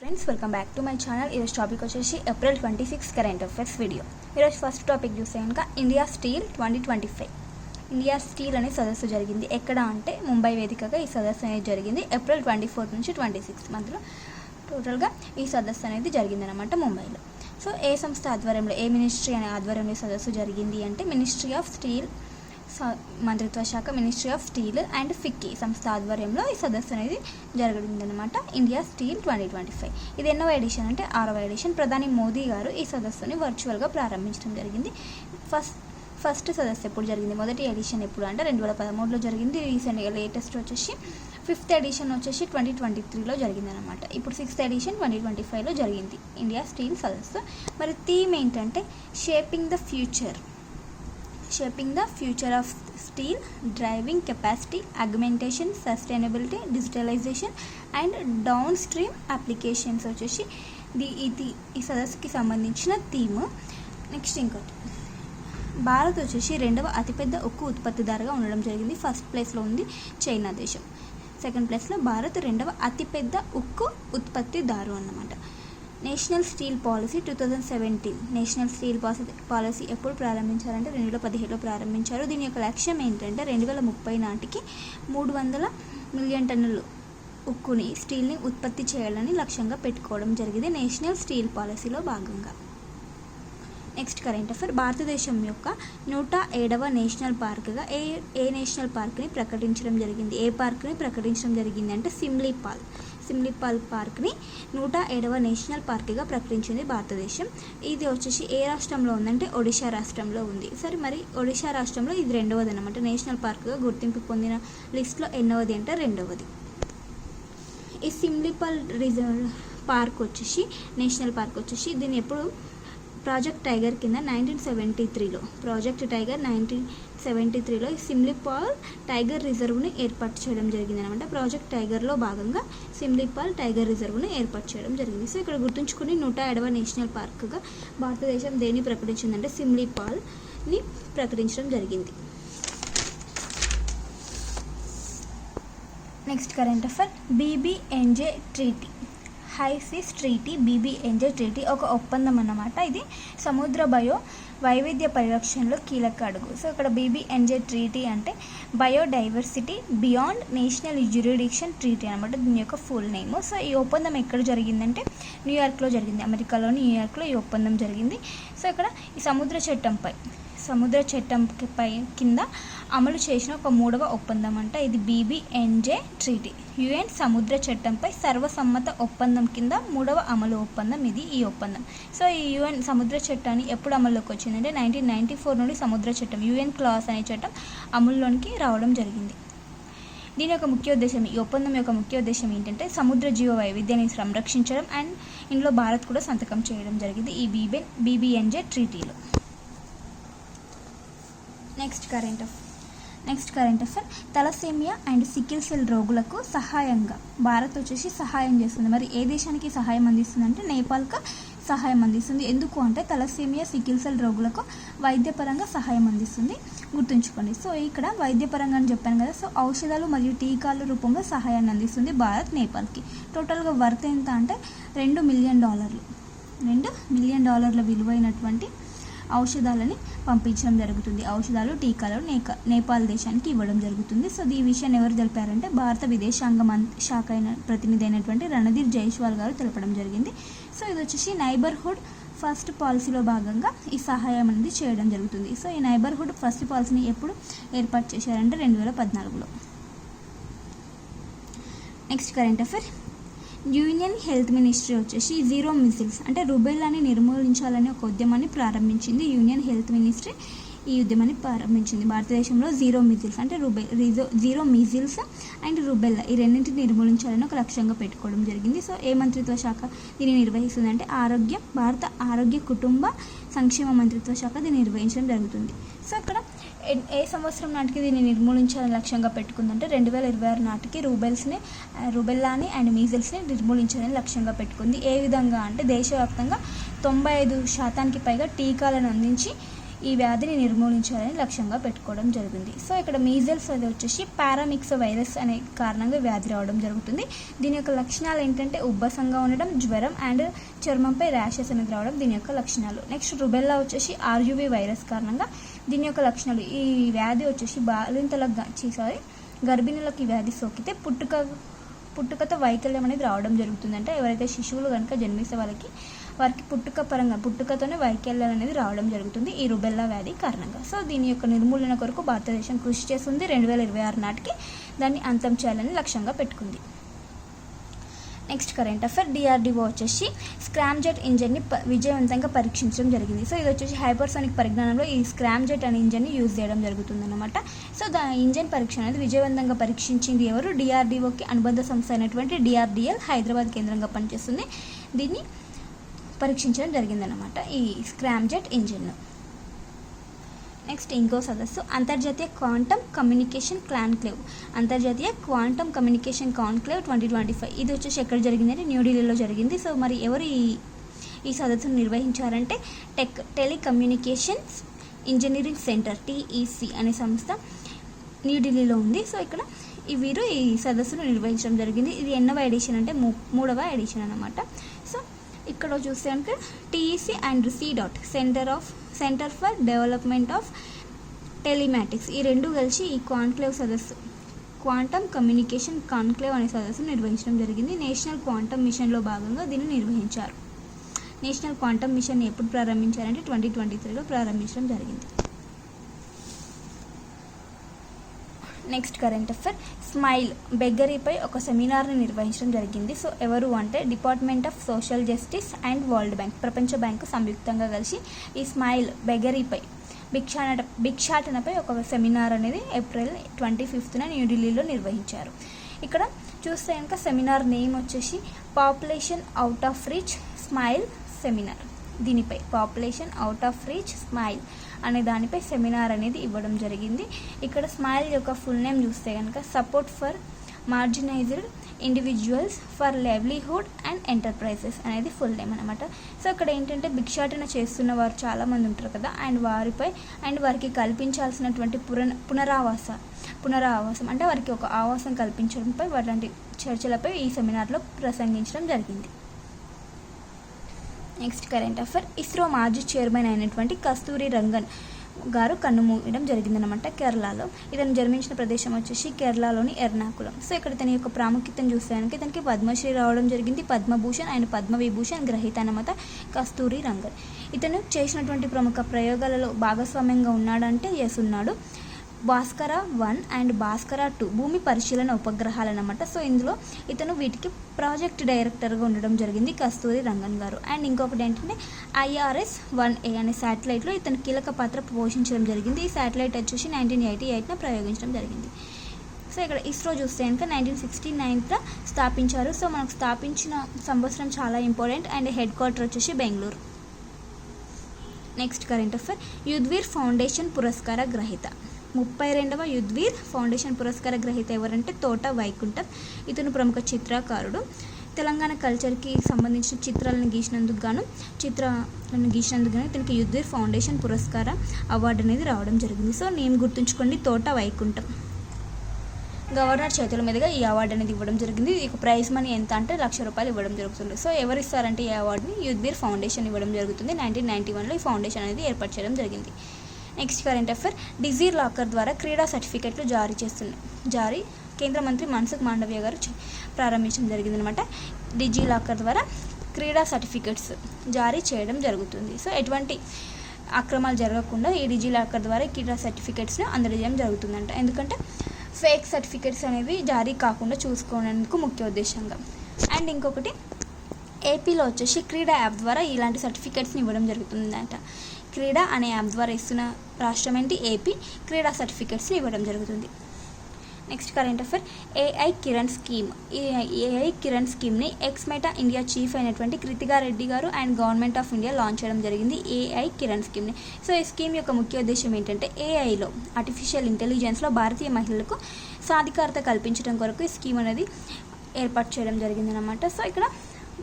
Friends welcome back to my channel. ఈరోజు topic వచ్చేసి April 26 current affairs video. ఈరోజు first topic చూస్తే కనుక ఇండియా స్టీల్ 2025. ఇండియా స్టీల్ అనే సదస్సు జరిగింది. ఎక్కడ అంటే ముంబై వేదికగా ఈ సదస్సు అనేది జరిగింది. ఏప్రిల్ 24 నుంచి 26 మధ్యలో టోటల్గా ఈ సదస్సు అనేది జరిగిందనమాట ముంబైలో. సో ఏ సంస్థ ఆధ్వర్యంలో, ఏ మినిస్ట్రీ అనే ఆధ్వర్యంలో ఈ సదస్సు జరిగింది అంటే మినిస్ట్రీ ఆఫ్ స్టీల్ మంత్రిత్వ శాఖ, ministry of steel and FICCI సంస్థ ఆధ్వర్యంలో ఈ సదస్సు అనేది జరిగిందనమాట. ఇండియా స్టీల్ 2025 ఇది ఎన్నో ఎడిషన్ అంటే 6వ ఎడిషన్. ప్రధాని మోదీ గారు ఈ సదస్సుని వర్చువల్గా ప్రారంభించడం జరిగింది. ఫస్ట్ సదస్సు ఎప్పుడు జరిగింది, మొదటి ఎడిషన్ ఎప్పుడు అంటే 2013లో జరిగింది. రీసెంట్గా లేటెస్ట్ వచ్చేసి 5th ఎడిషన్ వచ్చేసి 2023లో జరిగిందనమాట. ఇప్పుడు 6th ఎడిషన్ 2025లో జరిగింది ఇండియా స్టీల్ సదస్సు. మరి థీమ్ ఏంటంటే shaping the future of steel, driving capacity, augmentation, sustainability, digitalization and downstream applications వచ్చేసి ఈ సదస్సుకి సంబంధించిన థీమ్. నెక్స్ట్ ఇంకోటి, భారత్ వచ్చేసి 2వ అతిపెద్ద ఉక్కు ఉత్పత్తిదారుగా ఉండడం జరిగింది. ఫస్ట్ ప్లేస్లో ఉంది చైనా దేశం. సెకండ్ ప్లేస్లో భారత్ 2వ అతిపెద్ద ఉక్కు ఉత్పత్తిదారు అన్నమాట. National steel policy 2017. National steel policy ఎప్పుడు ప్రారంభించారంటే 2017లో ప్రారంభించారు. దీని యొక్క లక్ష్యం ఏంటంటే 2030 నాటికి 300 మిలియన్ టన్నులు ఉక్కుని, స్టీల్ని ఉత్పత్తి చేయాలని లక్ష్యంగా పెట్టుకోవడం జరిగింది నేషనల్ స్టీల్ పాలసీలో భాగంగా. నెక్స్ట్ కరెంట్ అఫైర్, భారతదేశం యొక్క 107వ నేషనల్ పార్క్గా ఏ నేషనల్ పార్క్ని ప్రకటించడం జరిగింది. ఏ పార్క్ని ప్రకటించడం జరిగింది అంటే సిమ్లీపాల్ పార్క్ని 107వ నేషనల్ పార్క్గా ప్రకటించింది భారతదేశం. ఇది వచ్చేసి ఏ రాష్ట్రంలో ఉందంటే ఒడిశా రాష్ట్రంలో ఉంది. సరే, మరి ఒడిశా రాష్ట్రంలో ఇది 2వది అనమాట. నేషనల్ పార్క్గా గుర్తింపు పొందిన లిస్ట్లో ఎన్నవది అంటే 2వది. ఈ సిమ్లీపాల్ రిజర్వ్ పార్క్ వచ్చేసి, నేషనల్ పార్క్ వచ్చేసి దీన్ని ఎప్పుడు ప్రాజెక్ట్ టైగర్ కింద 1973లో ప్రాజెక్ట్ టైగర్ 1973లో ఈ సిమ్లీపాల్ టైగర్ రిజర్వ్ని ఏర్పాటు చేయడం జరిగింది అనమాట. ప్రాజెక్ట్ టైగర్లో భాగంగా సిమ్లీపాల్ టైగర్ రిజర్వ్ని ఏర్పాటు చేయడం జరిగింది. సో ఇక్కడ గుర్తుంచుకుని 107వ నేషనల్ పార్క్గా భారతదేశం దేన్ని ప్రకటించిందంటే సిమ్లీపాల్ని ప్రకటించడం జరిగింది. Next current affair, BBNJ treaty, high seas treaty, BBNJ treaty ఒక ఒప్పందం అన్నమాట. ఇది సముద్ర వైవిధ్య పరిరక్షణలో కీలక అడుగు. సో ఇక్కడ BBNJ ట్రీటీ అంటే biodiversity beyond national jurisdiction treaty అనమాట, దీని యొక్క ఫుల్ నేమ్. సో ఈ ఒప్పందం ఎక్కడ జరిగిందంటే న్యూయార్క్లో జరిగింది. అమెరికాలోని న్యూయార్క్లో ఈ ఒప్పందం జరిగింది. సో ఇక్కడ ఈ సముద్ర చట్టంపై కింద అమలు చేసిన ఒక 3వ ఒప్పందం అంట ఇది BBNJ ట్రీటీ. UN సముద్ర చట్టంపై సర్వసమ్మత ఒప్పందం కింద 3వ అమలు ఒప్పందం ఈ ఒప్పందం. సో ఈ UN సముద్ర చట్టాన్ని ఎప్పుడు అమల్లోకి వచ్చిందంటే 1994 నుండి సముద్ర చట్టం, UN క్లాస్ అనే చట్టం అమల్లోనికి రావడం జరిగింది. దీని యొక్క ముఖ్య ఉద్దేశం, ఈ ఒప్పందం యొక్క ముఖ్య ఉద్దేశం ఏంటంటే సముద్ర జీవ వైవిధ్యాన్ని సంరక్షించడం అండ్ ఇందులో భారత్ కూడా సంతకం చేయడం జరిగింది ఈ BBNJ ట్రీటీలో. Next current affair, thalassemia and sickle cell రోగులకు సహాయంగా భారత్ వచ్చేసి సహాయం చేస్తుంది. మరి ఏ దేశానికి సహాయం అందిస్తుంది అంటే నేపాల్కు సహాయం అందిస్తుంది. ఎందుకు అంటే తలసేమియా సికిల్ సెల్ రోగులకు వైద్యపరంగా సహాయం అందిస్తుంది, గుర్తుంచుకోండి. సో ఇక్కడ వైద్యపరంగా అని చెప్పాను కదా. సో ఔషధాలు మరియు టీకాల రూపంలో సహాయాన్ని అందిస్తుంది భారత్ నేపాల్కి. టోటల్గా వర్త్ ఎంత అంటే $2 మిలియన్ విలువైనటువంటి ఔషధాలని పంపించడం జరుగుతుంది. ఔషధాలు, టీకాలను నేపాల్ దేశానికి ఇవ్వడం జరుగుతుంది. సో ఈ విషయాన్ని ఎవరు తెలిపారంటే భారత విదేశాంగ శాఖ ప్రతినిధి అయినటువంటి రణధీర్ జైస్వాల్ గారు తెలపడం జరిగింది. సో ఇది వచ్చేసి నైబర్హుడ్ ఫస్ట్ పాలసీలో భాగంగా ఈ సహాయం అనేది చేయడం జరుగుతుంది. సో ఈ నైబర్హుడ్ ఫస్ట్ పాలసీని ఎప్పుడు ఏర్పాటు చేశారంటే 2014లో. Next current affair, union health ministry వచ్చేసి జీరో మిజిల్స్ అంటే రుబెల్లాని నిర్మూలించాలనే ఒక ఉద్యమాన్ని ప్రారంభించింది. యూనియన్ హెల్త్ మినిస్ట్రీ ఈ ఉద్యమాన్ని ప్రారంభించింది. భారతదేశంలో జీరో మిజిల్స్ అంటే జీరో మిజిల్స్ అండ్ రుబెల్లా ఈ రెండింటిని నిర్మూలించాలని ఒక లక్ష్యంగా పెట్టుకోవడం జరిగింది. సో ఏ మంత్రిత్వ శాఖ దీన్ని నిర్వహిస్తుంది అంటే భారత ఆరోగ్య కుటుంబ సంక్షేమ మంత్రిత్వ శాఖ దీన్ని నిర్వహించడం జరుగుతుంది. సో అక్కడ ఏ సంవత్సరం నాటికి దీన్ని నిర్మూలించాలని లక్ష్యంగా పెట్టుకుందంటే 2026 నాటికి రుబెల్లాని అండ్ మీజిల్స్ని నిర్మూలించాలని లక్ష్యంగా పెట్టుకుంది. ఏ విధంగా అంటే దేశవ్యాప్తంగా 95% పైగా టీకాలను అందించి ఈ వ్యాధిని నిర్మూలించాలని లక్ష్యంగా పెట్టుకోవడం జరిగింది. సో ఇక్కడ మీజల్స్ అది వచ్చేసి పారామిక్స్ వైరస్ అనే కారణంగా వ్యాధి రావడం జరుగుతుంది. దీని యొక్క లక్షణాలు ఏంటంటే ఉబ్బసంగా ఉండడం, జ్వరం అండ్ చర్మంపై ర్యాషెస్ అనేది రావడం దీని యొక్క లక్షణాలు. నెక్స్ట్ రుబెల్లా వచ్చేసి ఆర్యువి వైరస్ కారణంగా దీని యొక్క లక్షణాలు. ఈ వ్యాధి వచ్చేసి గర్భిణులకు ఈ వ్యాధి సోకితే పుట్టుకతో వైకల్యం అనేది రావడం జరుగుతుందంటే ఎవరైతే శిశువులు కనుక జన్మిస్తే వారికి పుట్టుకతోనే వైకల్యాలు అనేది రావడం జరుగుతుంది ఈ రుబెల్లా వ్యాధి కారణంగా. సో దీని యొక్క నిర్మూలన కొరకు భారతదేశం కృషి చేస్తుంది. 2026 నాటికి దాన్ని అంతం చేయాలని లక్ష్యంగా పెట్టుకుంది. Next current affair. డిఆర్డిఓ వచ్చేసి స్క్రామ్జెట్ ఇంజన్ని విజయవంతంగా పరీక్షించడం జరిగింది. సో ఇది వచ్చేసి హైపర్సోనిక్ పరిజ్ఞానంలో ఈ స్క్రామ్జెట్ అనే ఇంజన్ని యూజ్ చేయడం జరుగుతుందన్నమాట. సో ఇంజన్ పరీక్ష అనేది విజయవంతంగా పరీక్షించింది ఎవరు? డిఆర్డిఓకి అనుబంధ సంస్థ అయినటువంటి డిఆర్డిఎల్ హైదరాబాద్ కేంద్రంగా పనిచేస్తుంది. దీన్ని పరీక్షించడం జరిగిందన్నమాట ఈ స్క్రామ్జెట్ ఇంజిన్ను. నెక్స్ట్ ఇంకో సదస్సు అంతర్జాతీయ క్వాంటమ్ కమ్యూనికేషన్ కాన్క్లేవ్ 2025. ఇది వచ్చేసి ఎక్కడ జరిగిందంటే న్యూఢిల్లీలో జరిగింది. సో మరి ఎవరు ఈ సదస్సును నిర్వహించారంటే టెలికమ్యూనికేషన్స్ ఇంజనీరింగ్ సెంటర్ TEC అనే సంస్థ న్యూఢిల్లీలో ఉంది. సో ఇక్కడ వీరు ఈ సదస్సును నిర్వహించడం జరిగింది. ఇది ఎన్నవ ఎడిషన్ అంటే 3వ ఎడిషన్ అన్నమాట. సో ఇక్కడ చూస్తే కనుక TEC and centre for development of telematics ఈ రెండు కలిసి ఈ క్వాంటమ్ కమ్యూనికేషన్ కాన్క్లేవ్ అనే సదస్సును నిర్వహించడం జరిగింది. నేషనల్ క్వాంటమ్ మిషన్లో భాగంగా దీన్ని నిర్వహించారు. నేషనల్ క్వాంటమ్ మిషన్ ఎప్పుడు ప్రారంభించారంటే 2023లో ప్రారంభించడం జరిగింది. Next current affair. స్మైల్ బెగ్గరీపై ఒక సెమినార్ని నిర్వహించడం జరిగింది. సో ఎవరు అంటే department of social justice and world bank ప్రపంచ బ్యాంకు సంయుక్తంగా కలిసి ఈ స్మైల్ బెగ్గరీపై భిక్షాటనపై ఒక సెమినార్ అనేది ఏప్రిల్ 25న న్యూఢిల్లీలో నిర్వహించారు. ఇక్కడ చూస్తే కనుక సెమినార్ నేమ్ వచ్చేసి population out of reach smile seminar. దీనిపై population out of reach smile అనే దానిపై సెమినార్ అనేది ఇవ్వడం జరిగింది. ఇక్కడ స్మైల్ యొక్క ఫుల్ నేమ్ చూస్తే కనుక support for marginalised individuals for livelihood and enterprises అనేది ఫుల్ నేమ్ అనమాట. సో ఇక్కడ ఏంటంటే భిక్షాటన చేస్తున్న వారు చాలామంది ఉంటారు కదా, అండ్ వారికి కల్పించాల్సినటువంటి పునరావాసం అంటే వారికి ఒక ఆవాసం కల్పించడంపై వాటి చర్చలపై ఈ సెమినార్లో ప్రసంగించడం జరిగింది. Next current affair. ఇస్రో మాజీ చైర్మన్ అయినటువంటి కస్తూరి రంగన్ గారు కన్నుమూయడం జరిగిందనమాట కేరళలో. ఇతను జన్మించిన ప్రదేశం వచ్చేసి కేరళలోని ఎర్నాకుళం. సో ఇక్కడ ఇతని యొక్క ప్రాముఖ్యతను చూసేదానికి ఇతనికి పద్మశ్రీ రావడం జరిగింది. పద్మభూషణ్ అండ్ పద్మవిభూషణ్ గ్రహీత అన్నమాట కస్తూరి రంగన్. ఇతను చేసినటువంటి ప్రముఖ ప్రయోగాలలో భాగస్వామ్యంగా ఉన్నాడంటే ఉన్నాడు. భాస్కర 1 అండ్ భాస్కర 2 భూమి పరిశీలన ఉపగ్రహాలు అన్నమాట. సో ఇందులో ఇతను వీటికి ప్రాజెక్ట్ డైరెక్టర్గా ఉండడం జరిగింది కస్తూరి రంగన్ గారు. అండ్ ఇంకొకటి ఏంటంటే IRS-1A అనే శాటిలైట్లో ఇతను కీలక పాత్ర పోషించడం జరిగింది. ఈ శాటిలైట్ వచ్చేసి 1988న ప్రయోగించడం జరిగింది. సో ఇక్కడ ఇస్రో చూస్తే కనుక 1969 స్థాపించారు. సో మనకు స్థాపించిన సంవత్సరం చాలా ఇంపార్టెంట్. అండ్ హెడ్ క్వార్టర్ వచ్చేసి Bengaluru. Next current affair. Yudhvir foundation పురస్కార గ్రహీత 32వ యుద్వీర్ ఫౌండేషన్ పురస్కార గ్రహీత ఎవరంటే తోట వైకుంఠం. ఇతను ప్రముఖ చిత్రకారుడు. తెలంగాణ కల్చర్కి సంబంధించిన చిత్రాలను గీసినందుకు గాను ఇతనికి యుద్వీర్ ఫౌండేషన్ పురస్కార అవార్డు అనేది రావడం జరిగింది. సో నేమ్ గుర్తుంచుకోండి, తోట వైకుంఠం. గవర్నర్ చేతుల మీదుగా ఈ అవార్డు అనేది ఇవ్వడం జరిగింది. ఇక ప్రైజ్ మనీ ఎంత అంటే ₹1,00,000 ఇవ్వడం జరుగుతుంది. సో ఎవరు ఇస్తారంటే ఈ అవార్డుని యుద్వీర్ ఫౌండేషన్ ఇవ్వడం జరుగుతుంది. 1991లో ఈ ఫౌండేషన్ అనేది ఏర్పాటు చేయడం జరిగింది. Next current affair. DigiLocker ద్వారా క్రీడా సర్టిఫికెట్లు జారీ కేంద్ర మంత్రి మన్సుఖ్ మాండవ్య గారు ప్రారంభించడం జరిగిందనమాట. డిజీ లాకర్ ద్వారా క్రీడా సర్టిఫికెట్స్ జారీ చేయడం జరుగుతుంది. సో ఎటువంటి అక్రమాలు జరగకుండా ఈ డిజీ లాకర్ ద్వారా క్రీడా సర్టిఫికెట్స్ను అందజేయడం జరుగుతుందంట. ఎందుకంటే ఫేక్ సర్టిఫికెట్స్ అనేవి జారీ కాకుండా చూసుకోవడానికి ముఖ్య ఉద్దేశంగా. అండ్ ఇంకొకటి ఏపీలో వచ్చేసి క్రీడా యాప్ ద్వారా ఇలాంటి సర్టిఫికెట్స్ని ఇవ్వడం జరుగుతుందంట. క్రీడా అనే యాప్ ద్వారా ఇస్తున్న రాష్ట్రం ఏంటి? ఏపీ. క్రీడా సర్టిఫికెట్స్ని ఇవ్వడం జరుగుతుంది. Next current affair. AI Kiran స్కీమ్ని ఎక్స్మెటా ఇండియా చీఫ్ అయినటువంటి కృతికా రెడ్డి గారు and government of India launch చేయడం జరిగింది ఏఐ కిరణ్ స్కీమ్ని. సో ఈ స్కీమ్ యొక్క ముఖ్య ఉద్దేశం ఏంటంటే ఏఐలో ఆర్టిఫిషియల్ ఇంటెలిజెన్స్లో భారతీయ మహిళలకు సాధికారత కల్పించడం కొరకు ఈ స్కీమ్ అనేది ఏర్పాటు చేయడం జరిగిందనమాట. సో ఇక్కడ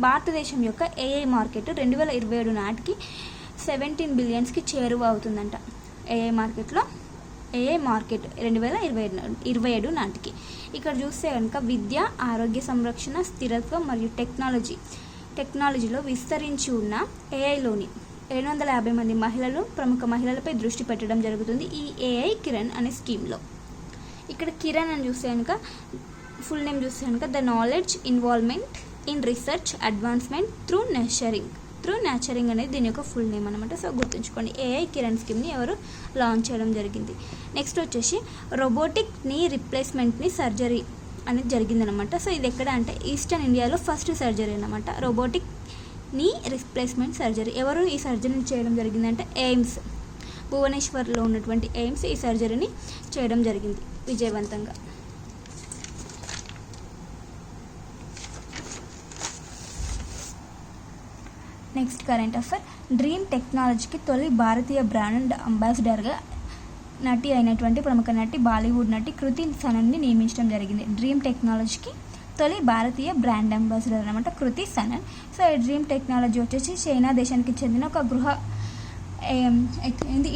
భారతదేశం యొక్క ఏఐ మార్కెట్ 2027 నాటికి 17 బిలియన్స్కి చేరువ అవుతుందంట ఏఐ మార్కెట్ 2027 నాటికి. ఇక్కడ చూస్తే కనుక విద్య, ఆరోగ్య సంరక్షణ, స్థిరత్వం మరియు టెక్నాలజీలో విస్తరించి ఉన్న ఏఐలోని 750 మంది ప్రముఖ మహిళలపై దృష్టి పెట్టడం జరుగుతుంది ఈ ఏఐ కిరణ్ అనే స్కీమ్లో. ఇక్కడ కిరణ్ అని చూస్తే కనుక ఫుల్ నేమ్ చూస్తే కనుక the knowledge involvement in research advancement through nurturing అనేది దీని యొక్క ఫుల్ నేమ్ అనమాట. సో గుర్తుంచుకోండి, ఏఐ కిరణ్ స్కీమ్ని ఎవరు లాంచ్ చేయడం జరిగింది. నెక్స్ట్ వచ్చేసి రోబోటిక్ నీ రీప్లేస్మెంట్ని సర్జరీ అనేది జరిగిందనమాట. సో ఇది ఎక్కడ అంటే ఈస్టర్న్ ఇండియాలో ఫస్ట్ సర్జరీ అనమాట, రోబోటిక్ నీ రీప్లేస్మెంట్ సర్జరీ. ఎవరు ఈ సర్జరీని చేయడం జరిగిందంటే ఎయిమ్స్, భువనేశ్వర్లో ఉన్నటువంటి ఎయిమ్స్ ఈ సర్జరీని చేయడం జరిగింది విజయవంతంగా. Next current affair. డ్రీమ్ టెక్నాలజీకి తొలి భారతీయ బ్రాండ్ అంబాసిడర్గా నటి అయినటువంటి ప్రముఖ నటి, బాలీవుడ్ నటి కృతి సనన్ని నియమించడం జరిగింది. డ్రీమ్ టెక్నాలజీకి తొలి భారతీయ బ్రాండ్ అంబాసిడర్ అనమాట కృతి సనన్. సో ఈ డ్రీమ్ టెక్నాలజీ వచ్చేసి చైనా దేశానికి చెందిన ఒక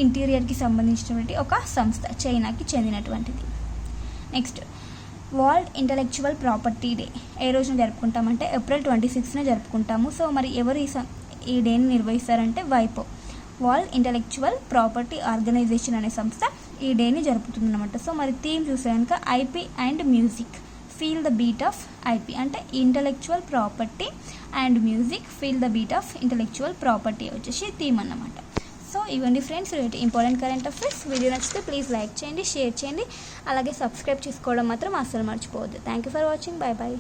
ఇంటీరియర్కి సంబంధించినటువంటి ఒక సంస్థ, చైనాకి చెందినటువంటిది. Next world intellectual property day ఏ రోజున జరుపుకుంటామంటే ఏప్రిల్ 26న జరుపుకుంటాము. సో మరి ఎవరు ఈ డేని నిర్వహిస్తారంటే వైపో, వరల్డ్ ఇంటలెక్చువల్ ప్రాపర్టీ ఆర్గనైజేషన్ అనే సంస్థ ఈ డేని జరుపుతుందన్నమాట. సో మరి థీమ్ చూస్తే కనుక IP and music feel the beat of IP, అంటే intellectual property and music feel the beat of intellectual property వచ్చేసి థీమ్ అన్నమాట. సో ఇవ్వండి friends important current affairs. Video నచ్చితే ప్లీజ్ లైక్ చేయండి, షేర్ చేయండి, అలాగే సబ్స్క్రైబ్ చేసుకోవడం మాత్రం అస్సలు మర్చిపోవద్దు. Thank you for watching. Bye bye.